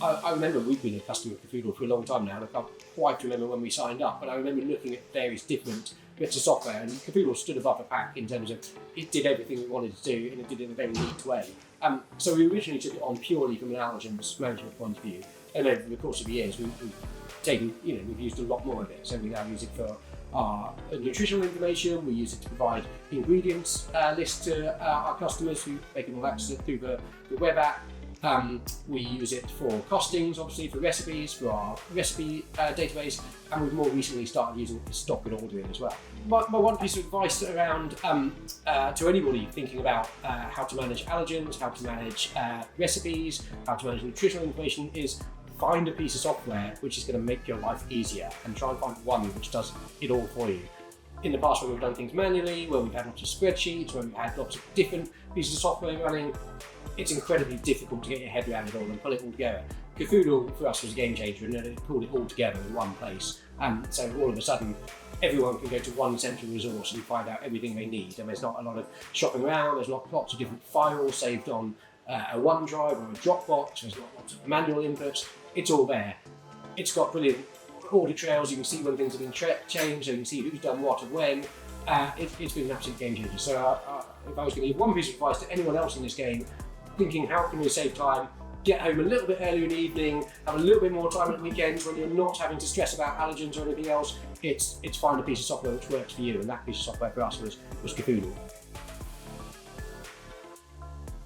I remember we've been a customer of Kafoodle for a long time now, and I can't quite remember when we signed up, but I remember looking at various different bits of software, and Kafoodle stood above the pack in terms of it did everything it wanted to do, and it did it in a very neat way. So we originally took it on purely from an allergens management point of view, and over the course of the years we've taken, we've used a lot more of it. So we now use it for our nutritional information, we use it to provide ingredients lists to our customers who they can all access it through the web app. We use it for costings, obviously, for recipes, for our recipe database, and we've more recently started using it for stock and ordering as well. My one piece of advice around to anybody thinking about how to manage allergens, how to manage recipes, how to manage nutritional information is find a piece of software which is going to make your life easier, and try and find one which does it all for you. In the past, when we've done things manually, where we've had lots of spreadsheets, where we've had lots of different pieces of software running, it's incredibly difficult to get your head around it all and pull it all together. Kafoodle for us was a game changer, and it pulled it all together in one place. So all of a sudden, everyone can go to one central resource and find out everything they need. And there's not a lot of shopping around. There's lots of different files saved on a OneDrive or a Dropbox. There's not lots of manual inputs. It's all there. It's got brilliant audit trails. You can see when things have been changed, so you can see who's done what and when. It's been an absolute game changer. So if I was going to give one piece of advice to anyone else in this game, thinking how can we save time, get home a little bit earlier in the evening, have a little bit more time at weekends when you're not having to stress about allergens or anything else, it's find a piece of software which works for you, and that piece of software for us was Kafoodle.